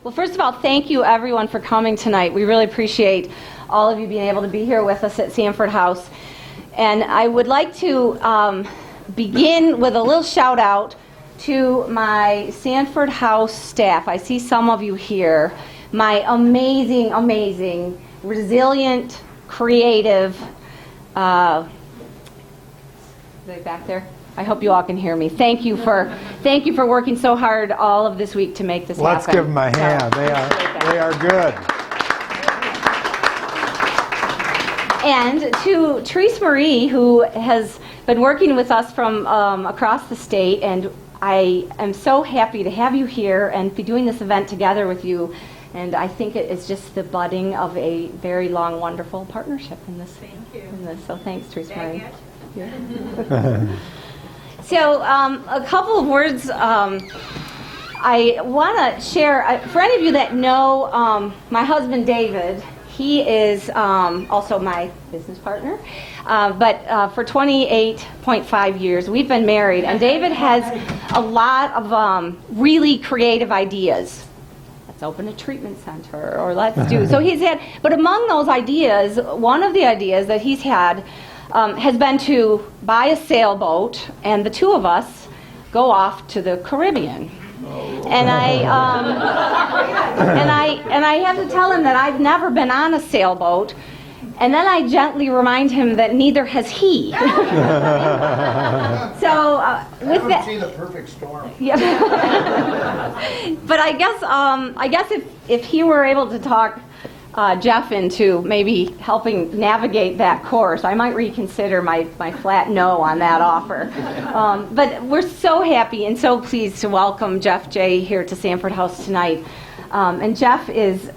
Well, first of all, thank you everyone for coming tonight. We really appreciate all of you being able to be here with us at Sanford House. And I would like to begin with a little shout out to my Sanford House staff. I see some of you here. My amazing, amazing, resilient, creative, are they back there? I hope you all can hear me. Thank you for working so hard all of this week to make this happen. Let's give them a hand. They are good. And to Therese Marie, who has been working with us from across the state, and I am so happy to have you here and be doing this event together with you. And I think it is just the budding of a very long, wonderful partnership in this. Thank you. So thanks, Therese Marie. So a couple of words I want to share. For any of you that know my husband David, he is also my business partner. But for 28.5 years, we've been married. And David has a lot of really creative ideas. Let's open a treatment center, or let's do. So he's had, but among those ideas, one of the ideas that he's had has been to buy a sailboat, and the two of us go off to the Caribbean. And I have to tell him that I've never been on a sailboat, and then I gently remind him that neither has he. So with that, see the perfect storm. Yeah. But I guess if he were able to talk Jeff into maybe helping navigate that course, I might reconsider my flat no on that offer. But we're so happy and so pleased to welcome Jeff J. here to Sanford House tonight. And Jeff is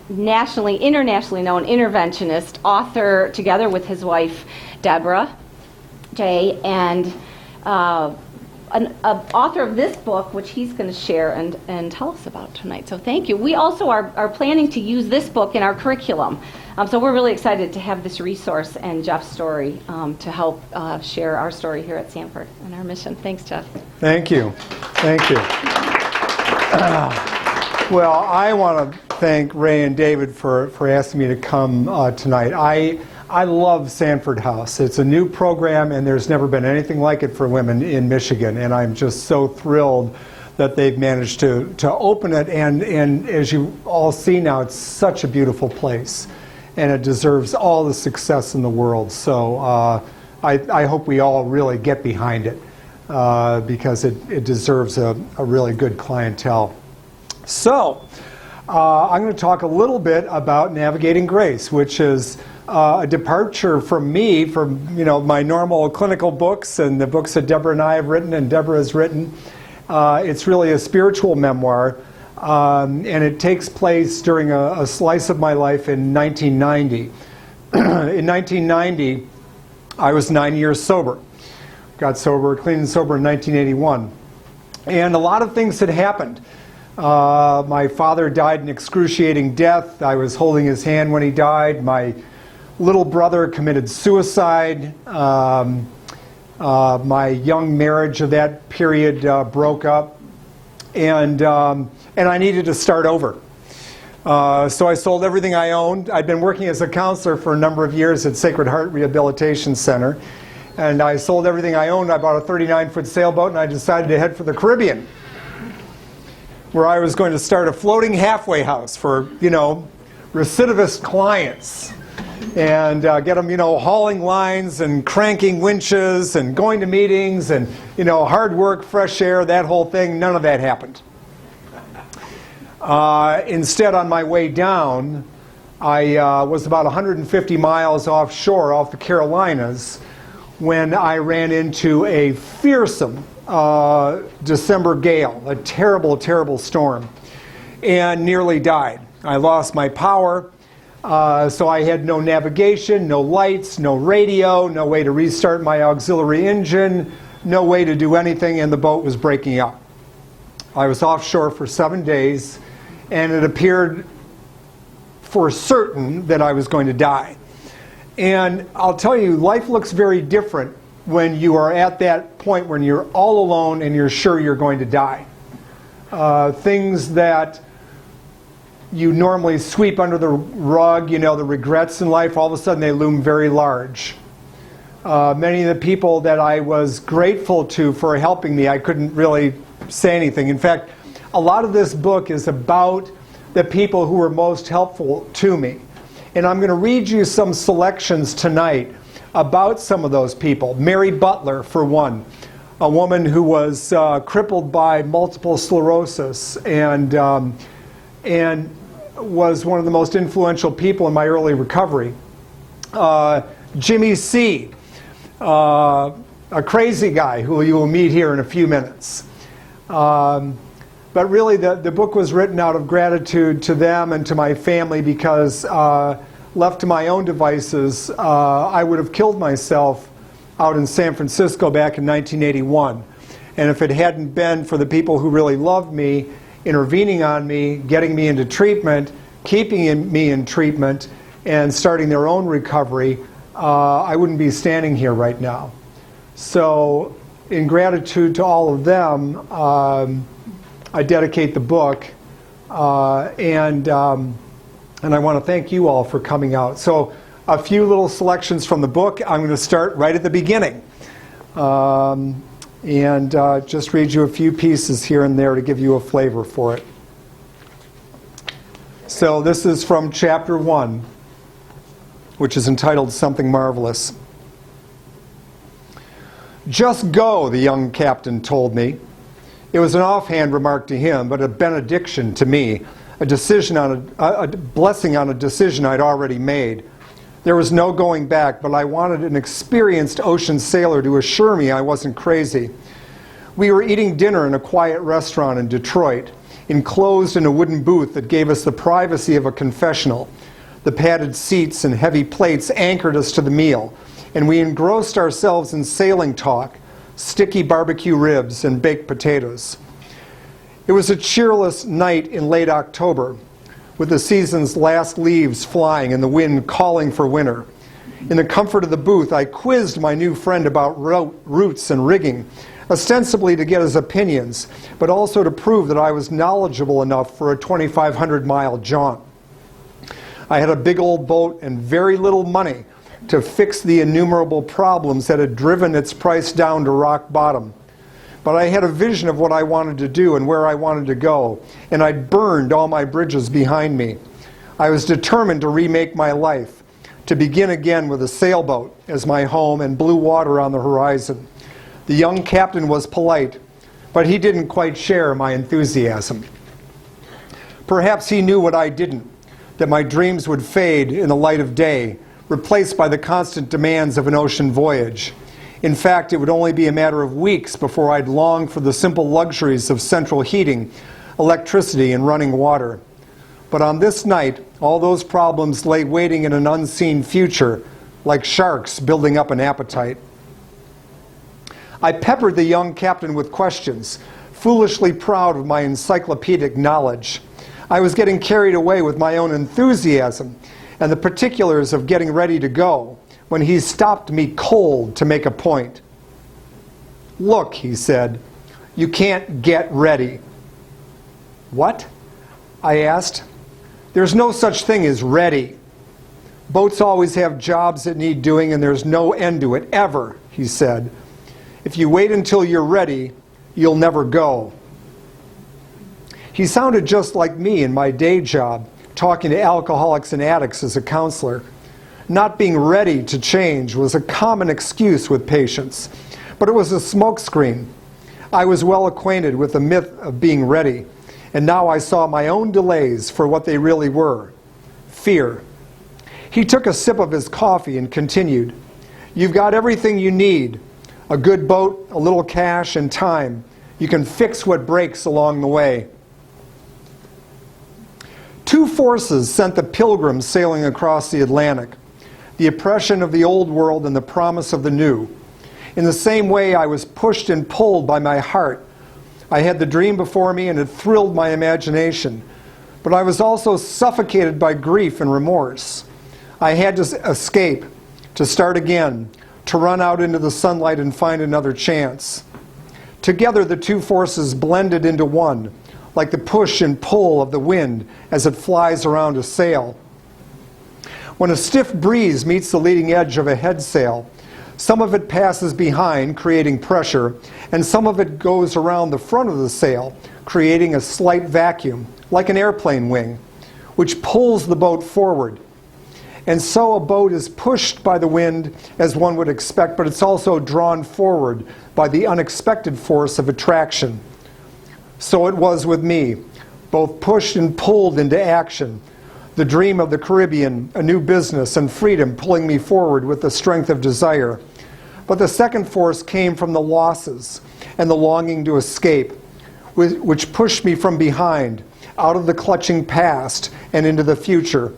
nationally, internationally known interventionist, author, together with his wife, Deborah J., and an author of this book, which he's going to share and tell us about tonight. So thank you. We also are planning to use this book in our curriculum. So we're really excited to have this resource and Jeff's story to help share our story here at Sanford and our mission. Thanks, Jeff. Thank you. Thank you. Well, I want to thank Ray and David for asking me to come tonight. I love Sanford House. It's a new program, and there's never been anything like it for women in Michigan, and I'm just so thrilled that they've managed to open it, and as you all see now, it's such a beautiful place, and it deserves all the success in the world. So I hope we all really get behind it because it deserves a really good clientele. So I'm going to talk a little bit about Navigating Grace, which is a departure from me, from my normal clinical books and the books that Deborah and I have written and Deborah has written. It's really a spiritual memoir, and it takes place during a slice of my life in 1990. In 1990, I was 9 years sober. Got sober, clean and sober in 1981. And a lot of things had happened. My father died an excruciating death. I was holding his hand when he died. My little brother committed suicide. My young marriage of that period broke up, and I needed to start over. So I sold everything I owned. I'd been working as a counselor for a number of years at Sacred Heart Rehabilitation Center, and I sold everything I owned. I bought a 39-foot sailboat, and I decided to head for the Caribbean, where I was going to start a floating halfway house for recidivist clients. And get them, hauling lines and cranking winches and going to meetings and, hard work, fresh air, that whole thing. None of that happened. Instead, on my way down, I was about 150 miles offshore, off the Carolinas, when I ran into a fearsome December gale, a terrible, terrible storm, and nearly died. I lost my power. So I had no navigation, no lights, no radio, no way to restart my auxiliary engine, no way to do anything, and the boat was breaking up. I was offshore for 7 days, and it appeared for certain that I was going to die. And I'll tell you, life looks very different when you are at that point when you're all alone and you're sure you're going to die. Things that you normally sweep under the rug, you know, the regrets in life, all of a sudden they loom very large. Many of the people that I was grateful to for helping me, I couldn't really say anything. In fact, a lot of this book is about the people who were most helpful to me. And I'm going to read you some selections tonight about some of those people. Mary Butler, for one, a woman who was crippled by multiple sclerosis and was one of the most influential people in my early recovery. Jimmy C., a crazy guy who you will meet here in a few minutes. But really, the book was written out of gratitude to them and to my family because left to my own devices, I would have killed myself out in San Francisco back in 1981. And if it hadn't been for the people who really loved me, intervening on me, getting me into treatment, keeping me in treatment, and starting their own recovery, I wouldn't be standing here right now. So in gratitude to all of them, I dedicate the book, and I want to thank you all for coming out. So a few little selections from the book. I'm going to start right at the beginning, and just read you a few pieces here and there to give you a flavor for it. So this is from chapter 1, which is entitled Something Marvelous. "Just go," the young captain told me. It was an offhand remark to him, but a benediction to me, a blessing on a decision I'd already made. There was no going back, but I wanted an experienced ocean sailor to assure me I wasn't crazy. We were eating dinner in a quiet restaurant in Detroit, enclosed in a wooden booth that gave us the privacy of a confessional. The padded seats and heavy plates anchored us to the meal, and we engrossed ourselves in sailing talk, sticky barbecue ribs, and baked potatoes. It was a cheerless night in late October, with the season's last leaves flying and the wind calling for winter. In the comfort of the booth, I quizzed my new friend about routes and rigging, ostensibly to get his opinions, but also to prove that I was knowledgeable enough for a 2,500-mile jaunt. I had a big old boat and very little money to fix the innumerable problems that had driven its price down to rock bottom. But I had a vision of what I wanted to do and where I wanted to go, and I'd burned all my bridges behind me. I was determined to remake my life, to begin again with a sailboat as my home and blue water on the horizon. The young captain was polite, but he didn't quite share my enthusiasm. Perhaps he knew what I didn't, that my dreams would fade in the light of day, replaced by the constant demands of an ocean voyage. In fact, it would only be a matter of weeks before I'd long for the simple luxuries of central heating, electricity, and running water. But on this night, all those problems lay waiting in an unseen future, like sharks building up an appetite. I peppered the young captain with questions, foolishly proud of my encyclopedic knowledge. I was getting carried away with my own enthusiasm and the particulars of getting ready to go, when he stopped me cold to make a point. "Look," he said, "you can't get ready." "What?" I asked. "There's no such thing as ready. Boats always have jobs that need doing, and there's no end to it, ever," he said. "If you wait until you're ready, you'll never go." He sounded just like me in my day job, talking to alcoholics and addicts as a counselor. Not being ready to change was a common excuse with patients, but it was a smokescreen. I was well acquainted with the myth of being ready, and now I saw my own delays for what they really were: fear. He took a sip of his coffee and continued, "You've got everything you need: a good boat, a little cash, and time. You can fix what breaks along the way." Two forces sent the Pilgrims sailing across the Atlantic: the oppression of the old world and the promise of the new. In the same way, I was pushed and pulled by my heart. I had the dream before me and it thrilled my imagination, but I was also suffocated by grief and remorse. I had to escape, to start again, to run out into the sunlight and find another chance. Together, the two forces blended into one, like the push and pull of the wind as it flies around a sail. When a stiff breeze meets the leading edge of a head sail, some of it passes behind, creating pressure, and some of it goes around the front of the sail, creating a slight vacuum, like an airplane wing, which pulls the boat forward. And so a boat is pushed by the wind as one would expect, but it's also drawn forward by the unexpected force of attraction. So it was with me, both pushed and pulled into action. The dream of the Caribbean, a new business, and freedom pulling me forward with the strength of desire. But the second force came from the losses and the longing to escape, which pushed me from behind, out of the clutching past and into the future.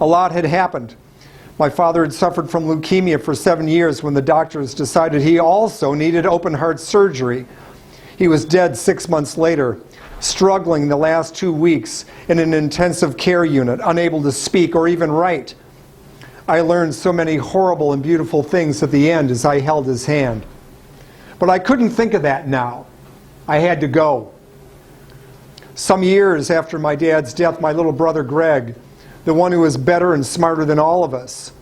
A lot had happened. My father had suffered from leukemia for 7 years when the doctors decided he also needed open heart surgery. He was dead 6 months later, struggling the last 2 weeks in an intensive care unit, unable to speak or even write. I learned so many horrible and beautiful things at the end as I held his hand. But I couldn't think of that now. I had to go. Some years after my dad's death, my little brother Greg, the one who was better and smarter than all of us,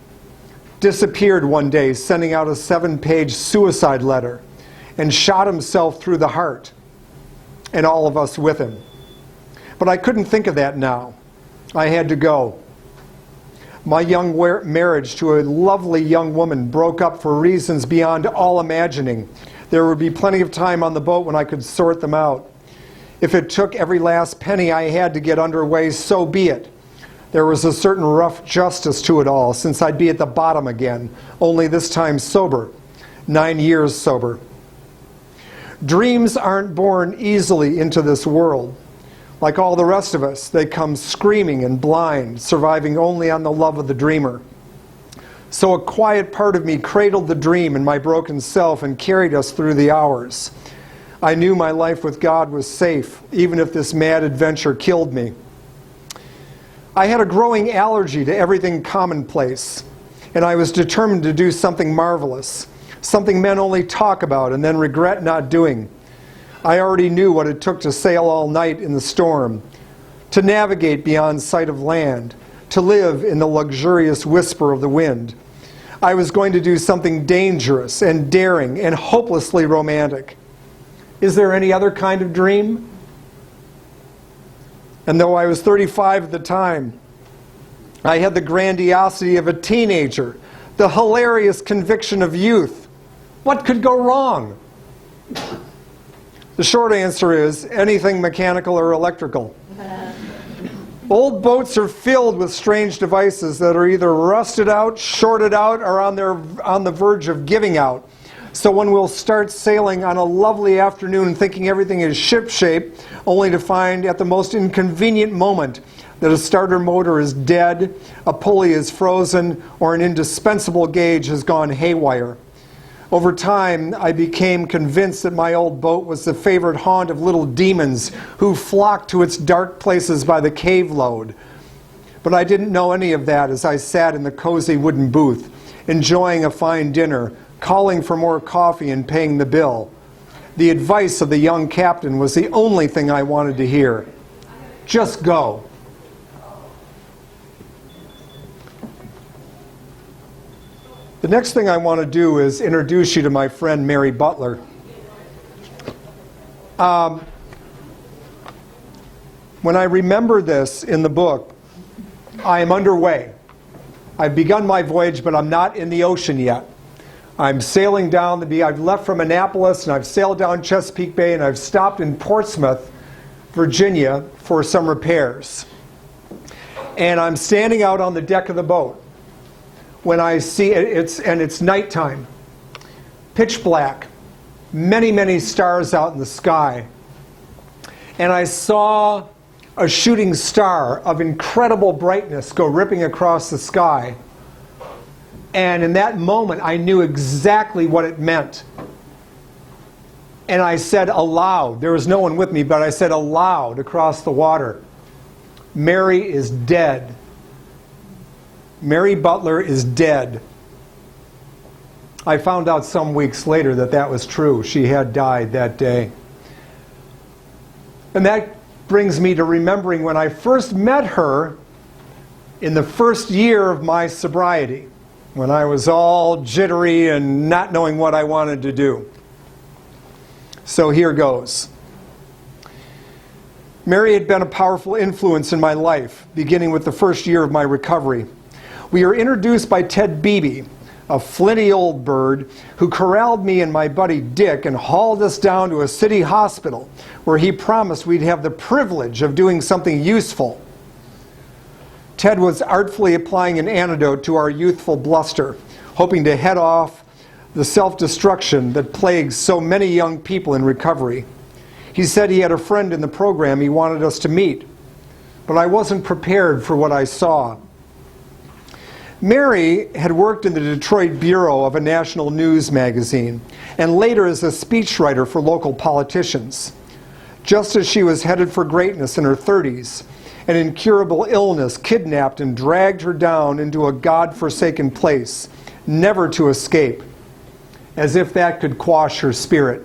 disappeared one day, sending out a 7-page suicide letter, and shot himself through the heart, and all of us with him. But I couldn't think of that now. I had to go. My young marriage to a lovely young woman broke up for reasons beyond all imagining. There would be plenty of time on the boat when I could sort them out. If it took every last penny I had to get underway, so be it. There was a certain rough justice to it all, since I'd be at the bottom again, only this time sober, 9 years sober. Dreams aren't born easily into this world. Like all the rest of us, they come screaming and blind, surviving only on the love of the dreamer. So a quiet part of me cradled the dream in my broken self and carried us through the hours. I knew my life with God was safe, even if this mad adventure killed me. I had a growing allergy to everything commonplace, and I was determined to do something marvelous, something men only talk about and then regret not doing. I already knew what it took to sail all night in the storm, to navigate beyond sight of land, to live in the luxurious whisper of the wind. I was going to do something dangerous and daring and hopelessly romantic. Is there any other kind of dream? And though I was 35 at the time, I had the grandiosity of a teenager, the hilarious conviction of youth. What could go wrong? The short answer is anything mechanical or electrical. Old boats are filled with strange devices that are either rusted out, shorted out, or on the verge of giving out. So when we'll start sailing on a lovely afternoon thinking everything is shipshape, only to find at the most inconvenient moment that a starter motor is dead, a pulley is frozen, or an indispensable gauge has gone haywire. Over time, I became convinced that my old boat was the favorite haunt of little demons who flocked to its dark places by the cave load. But I didn't know any of that as I sat in the cozy wooden booth, enjoying a fine dinner, calling for more coffee and paying the bill. The advice of the young captain was the only thing I wanted to hear. Just go. The next thing I want to do is introduce you to my friend Mary Butler. When I remember this in the book, I am underway. I've begun my voyage, but I'm not in the ocean yet. I'm sailing down the beach. I've left from Annapolis, and I've sailed down Chesapeake Bay, and I've stopped in Portsmouth, Virginia, for some repairs. And I'm standing out on the deck of the boat when I see it's nighttime, pitch black, many, many stars out in the sky. And I saw a shooting star of incredible brightness go ripping across the sky. And in that moment, I knew exactly what it meant. And I said aloud, there was no one with me, but I said aloud across the water, Mary is dead. Mary Butler is dead. I found out some weeks later that that was true. She had died that day. And that brings me to remembering when I first met her in the first year of my sobriety, when I was all jittery and not knowing what I wanted to do. So here goes. Mary had been a powerful influence in my life, beginning with the first year of my recovery. We were introduced by Ted Beebe, a flinty old bird who corralled me and my buddy Dick and hauled us down to a city hospital where he promised we'd have the privilege of doing something useful. Ted was artfully applying an antidote to our youthful bluster, hoping to head off the self-destruction that plagues so many young people in recovery. He said he had a friend in the program he wanted us to meet, but I wasn't prepared for what I saw. Mary had worked in the Detroit bureau of a national news magazine, and later as a speechwriter for local politicians. Just as she was headed for greatness in her 30s, an incurable illness kidnapped and dragged her down into a God-forsaken place, never to escape, as if that could quash her spirit.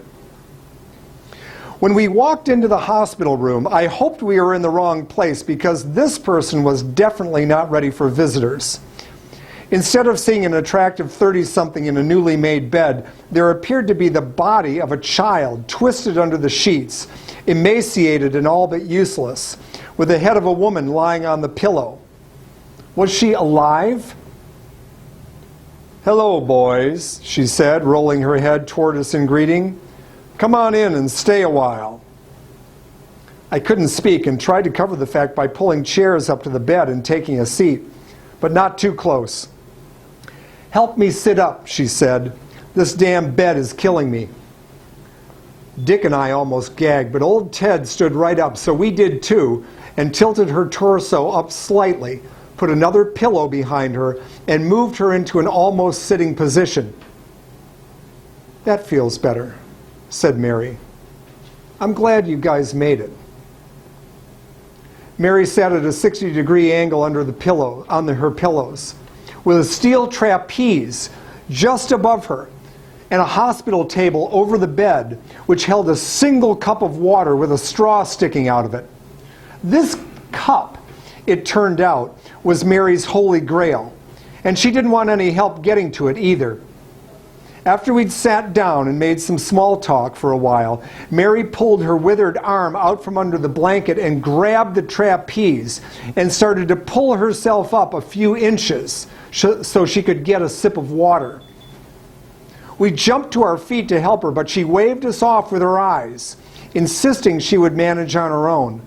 When we walked into the hospital room, I hoped we were in the wrong place because this person was definitely not ready for visitors. Instead of seeing an attractive 30-something in a newly made bed, there appeared to be the body of a child twisted under the sheets, emaciated and all but useless, with the head of a woman lying on the pillow. Was she alive? "Hello, boys," she said, rolling her head toward us in greeting. "Come on in and stay a while." I couldn't speak and tried to cover the fact by pulling chairs up to the bed and taking a seat, but not too close. "Help me sit up," she said. "This damn bed is killing me." Dick and I almost gagged, but old Ted stood right up, so we did too, and tilted her torso up slightly, put another pillow behind her, and moved her into an almost sitting position. "That feels better," said Mary. "I'm glad you guys made it." Mary sat at a 60-degree angle under the pillow, on her pillows, with a steel trapeze just above her, and a hospital table over the bed, which held a single cup of water with a straw sticking out of it. This cup, it turned out, was Mary's holy grail, and she didn't want any help getting to it either. After we'd sat down and made some small talk for a while, Mary pulled her withered arm out from under the blanket and grabbed the trapeze and started to pull herself up a few inches so she could get a sip of water. We jumped to our feet to help her, but she waved us off with her eyes, insisting she would manage on her own.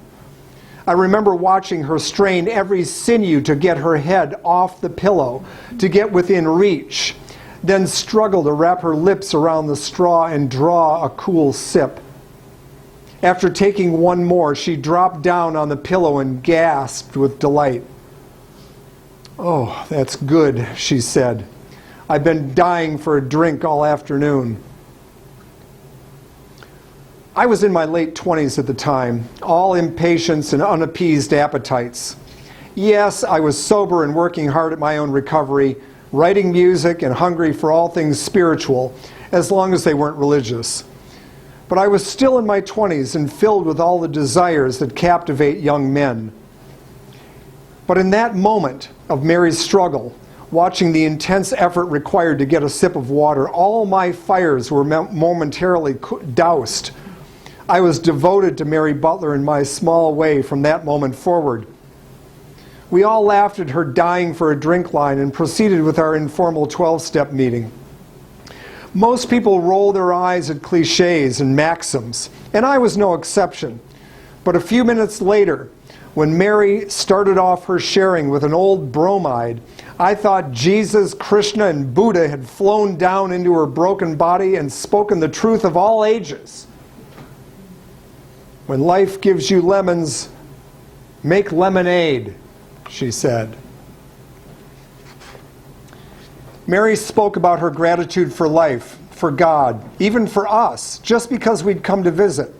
I remember watching her strain every sinew to get her head off the pillow, to get within reach, then struggle to wrap her lips around the straw and draw a cool sip. After taking one more, she dropped down on the pillow and gasped with delight. "Oh, that's good," she said. "I've been dying for a drink all afternoon." I was in my late 20s at the time, all impatience and unappeased appetites. Yes, I was sober and working hard at my own recovery, writing music and hungry for all things spiritual, as long as they weren't religious. But I was still in my 20s and filled with all the desires that captivate young men. But in that moment of Mary's struggle, watching the intense effort required to get a sip of water, all my fires were momentarily doused. I was devoted to Mary Butler in my small way from that moment forward. We all laughed at her dying for a drink line and proceeded with our informal 12-step meeting. Most people roll their eyes at cliches and maxims, and I was no exception. But a few minutes later, when Mary started off her sharing with an old bromide, I thought Jesus, Krishna, and Buddha had flown down into her broken body and spoken the truth of all ages. "When life gives you lemons, make lemonade," she said. Mary spoke about her gratitude for life, for God, even for us, just because we'd come to visit.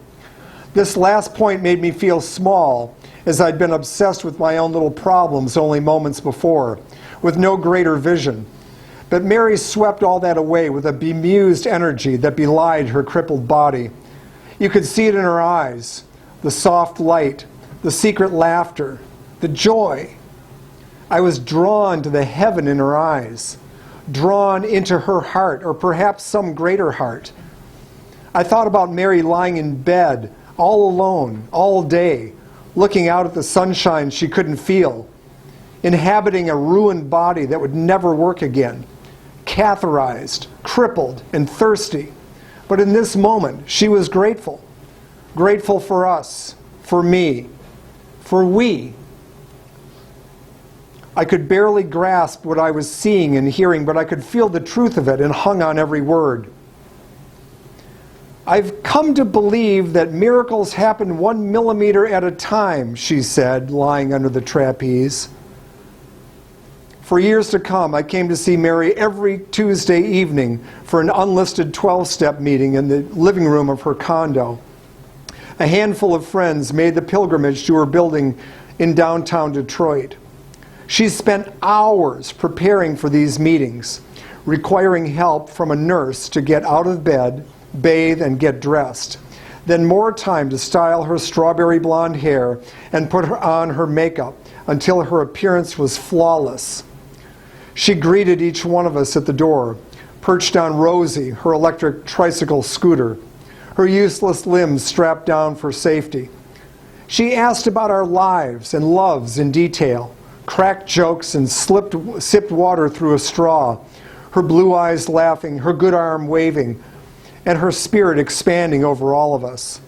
This last point made me feel small, as I'd been obsessed with my own little problems only moments before, with no greater vision. But Mary swept all that away with a bemused energy that belied her crippled body. You could see it in her eyes. the soft light, the secret laughter, the joy. I was drawn to the heaven in her eyes, drawn into her heart, or perhaps some greater heart. I thought about Mary lying in bed, all alone, all day, looking out at the sunshine she couldn't feel, inhabiting a ruined body that would never work again, catheterized, crippled, and thirsty. But in this moment, she was grateful. Grateful for us, for me, for we. I could barely grasp what I was seeing and hearing, but I could feel the truth of it and hung on every word. I've come to believe that miracles happen 1 millimeter at a time, she said, lying under the trapeze. For years to come, I came to see Mary every Tuesday evening for an unlisted 12-step meeting in the living room of her condo. A handful of friends made the pilgrimage to her building in downtown Detroit. She spent hours preparing for these meetings, requiring help from a nurse to get out of bed, bathe, and get dressed. Then more time to style her strawberry blonde hair and put on her makeup until her appearance was flawless. She greeted each one of us at the door, perched on Rosie, her electric tricycle scooter, her useless limbs strapped down for safety. She asked about our lives and loves in detail, cracked jokes and sipped water through a straw, her blue eyes laughing, her good arm waving, and her spirit expanding over all of us.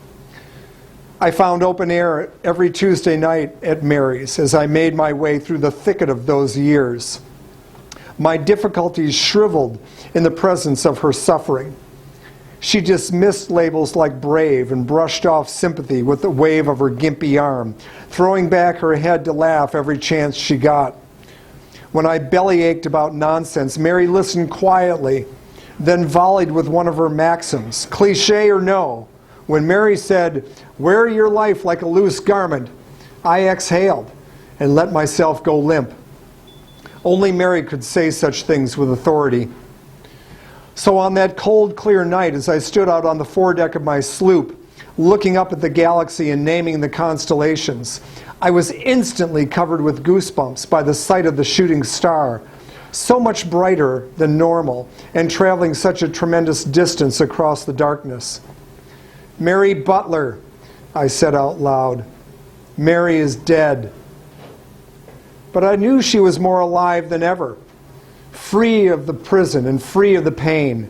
I found open air every Tuesday night at Mary's as I made my way through the thicket of those years. My difficulties shriveled in the presence of her suffering. She dismissed labels like brave and brushed off sympathy with the wave of her gimpy arm, throwing back her head to laugh every chance she got. When I bellyached about nonsense, Mary listened quietly, then volleyed with one of her maxims, cliché or no. When Mary said, "Wear your life like a loose garment," I exhaled and let myself go limp. Only Mary could say such things with authority. So on that cold, clear night, as I stood out on the foredeck of my sloop, looking up at the galaxy and naming the constellations, I was instantly covered with goosebumps by the sight of the shooting star, so much brighter than normal and traveling such a tremendous distance across the darkness. "Mary Butler," I said out loud. "Mary is dead." But I knew she was more alive than ever, free of the prison and free of the pain.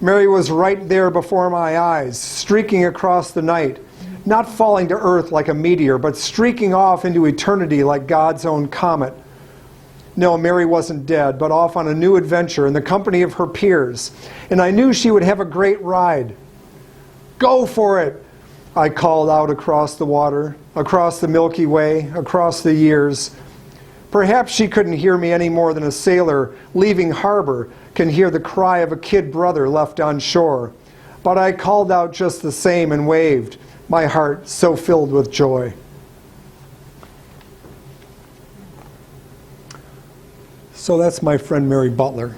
Mary was right there before my eyes, streaking across the night, not falling to earth like a meteor, but streaking off into eternity like God's own comet. No, Mary wasn't dead, but off on a new adventure in the company of her peers, and I knew she would have a great ride. "Go for it," I called out across the water, across the Milky Way, across the years. Perhaps she couldn't hear me any more than a sailor leaving harbor can hear the cry of a kid brother left on shore. But I called out just the same and waved, my heart so filled with joy. So that's my friend Mary Butler.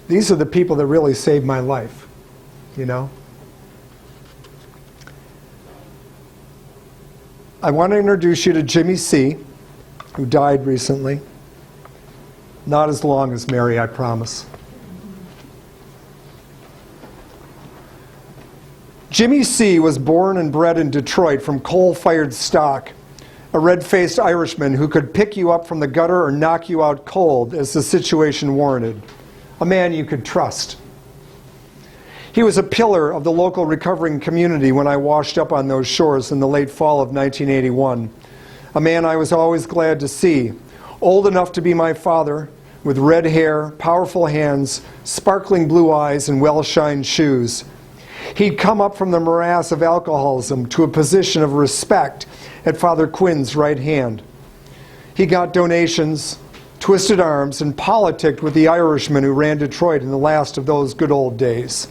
These are the people that really saved my life, you know? I want to introduce you to Jimmy C., who died recently. Not as long as Mary, I promise. Jimmy C. was born and bred in Detroit from coal-fired stock, a red-faced Irishman who could pick you up from the gutter or knock you out cold as the situation warranted. A man you could trust. He was a pillar of the local recovering community when I washed up on those shores in the late fall of 1981. A man I was always glad to see, old enough to be my father, with red hair, powerful hands, sparkling blue eyes, and well-shined shoes. He'd come up from the morass of alcoholism to a position of respect at Father Quinn's right hand. He got donations, twisted arms, and politicked with the Irishman who ran Detroit in the last of those good old days.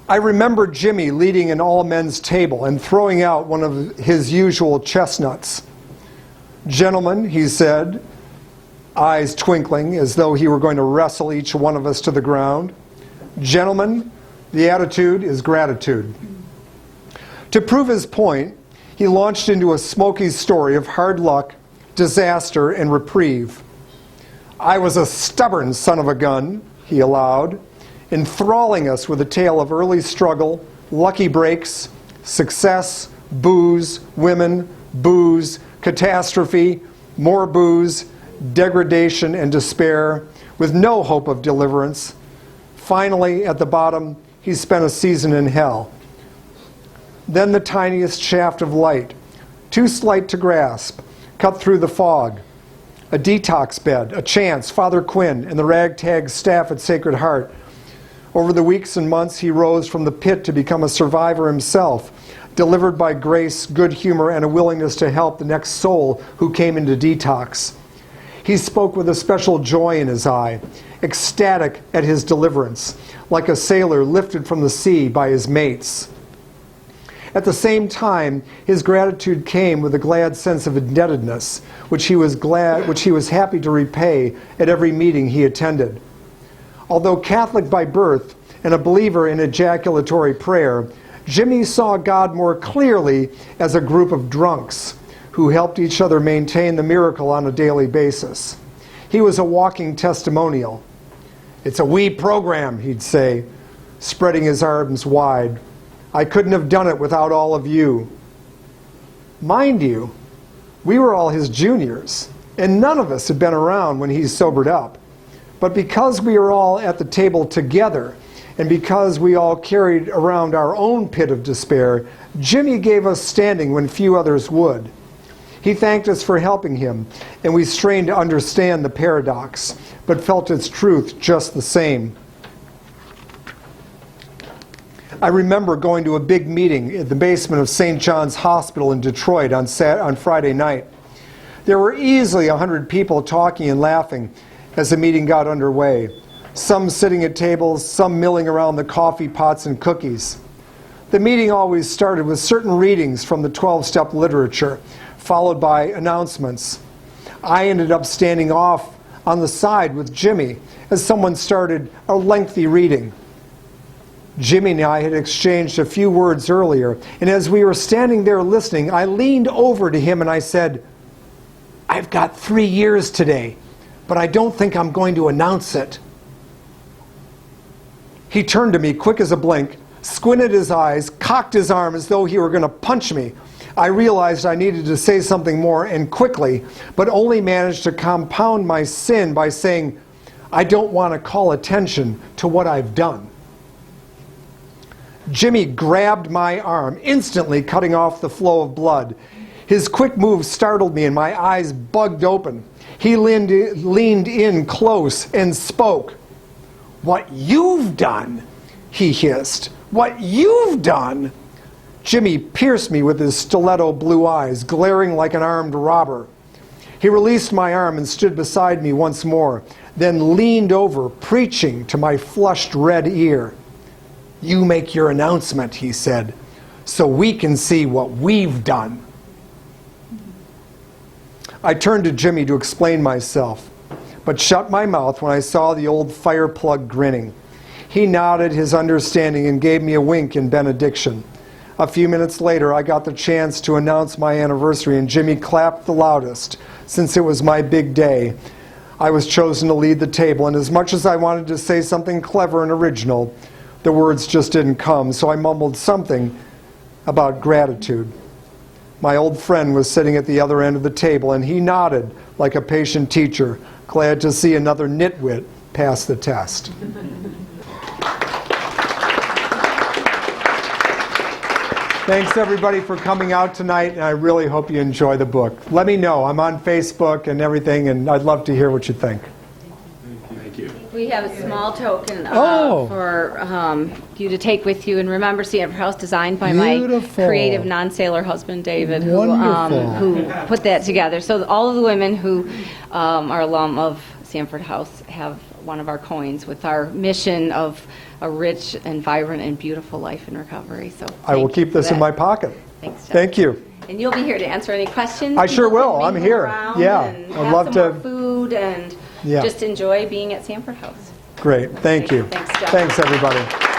I remember Jimmy leading an all-men's table and throwing out one of his usual chestnuts. "Gentlemen," he said, eyes twinkling as though he were going to wrestle each one of us to the ground. Gentlemen, the attitude is gratitude. To prove his point, he launched into a smoky story of hard luck, disaster, and reprieve. I was a stubborn son of a gun, he allowed, enthralling us with a tale of early struggle, lucky breaks, success, booze, women, booze, catastrophe, more booze, degradation and despair, with no hope of deliverance. Finally, at the bottom, he spent a season in hell. Then the tiniest shaft of light, too slight to grasp, cut through the fog. A detox bed, a chance, Father Quinn, and the ragtag staff at Sacred Heart. Over the weeks and months, he rose from the pit to become a survivor himself, delivered by grace, good humor, and a willingness to help the next soul who came into detox. He spoke with a special joy in his eye, ecstatic at his deliverance, like a sailor lifted from the sea by his mates. At the same time, his gratitude came with a glad sense of indebtedness, which he was happy to repay at every meeting he attended. Although Catholic by birth and a believer in ejaculatory prayer, Jimmy saw God more clearly as a group of drunks who helped each other maintain the miracle on a daily basis. He was a walking testimonial. "It's a we program," he'd say, spreading his arms wide. "I couldn't have done it without all of you." Mind you, we were all his juniors, and none of us had been around when he sobered up. But because we were all at the table together, and because we all carried around our own pit of despair, Jimmy gave us standing when few others would. He thanked us for helping him, and we strained to understand the paradox, but felt its truth just the same. I remember going to a big meeting in the basement of St. John's Hospital in Detroit on Friday night. There were easily 100 people talking and laughing as the meeting got underway, some sitting at tables, some milling around the coffee pots and cookies. The meeting always started with certain readings from the 12-step literature, followed by announcements. I ended up standing off on the side with Jimmy as someone started a lengthy reading. Jimmy and I had exchanged a few words earlier, and as we were standing there listening, I leaned over to him and I said, "I've got 3 years today, but I don't think I'm going to announce it." He turned to me quick as a blink, squinted his eyes, cocked his arm as though he were going to punch me. I realized I needed to say something more and quickly, but only managed to compound my sin by saying, "I don't want to call attention to what I've done." Jimmy grabbed my arm, instantly cutting off the flow of blood. His quick move startled me and my eyes bugged open. He leaned in close and spoke. "What you've done," he hissed. "What you've done." Jimmy pierced me with his stiletto blue eyes, glaring like an armed robber. He released my arm and stood beside me once more, then leaned over, preaching to my flushed red ear. "You make your announcement," he said, "so we can see what we've done." I turned to Jimmy to explain myself, but shut my mouth when I saw the old fire plug grinning. He nodded his understanding and gave me a wink in benediction. A few minutes later, I got the chance to announce my anniversary, and Jimmy clapped the loudest, since it was my big day. I was chosen to lead the table, and as much as I wanted to say something clever and original, the words just didn't come, so I mumbled something about gratitude. My old friend was sitting at the other end of the table, and he nodded like a patient teacher, glad to see another nitwit pass the test. Thanks, everybody, for coming out tonight, and I really hope you enjoy the book. Let me know. I'm on Facebook and everything, and I'd love to hear what you think. Thank you. We have a small token Oh. for you to take with you. And remember, Sanford House, designed by Beautiful. my creative non-sailor husband, David, Wonderful. who put that together. So all of the women who are alum of Sanford House have one of our coins with our mission of a rich and vibrant and beautiful life in recovery. So I will keep this in my pocket. Thanks, Jeff. Thank you. And you'll be here to answer any questions. I sure People will. can I'm mingle here. around Yeah. and I'd have love some more to food. food and Yeah. just enjoy being at Sanford House. Great. Thank you. Thanks, Jeff. Thanks, everybody.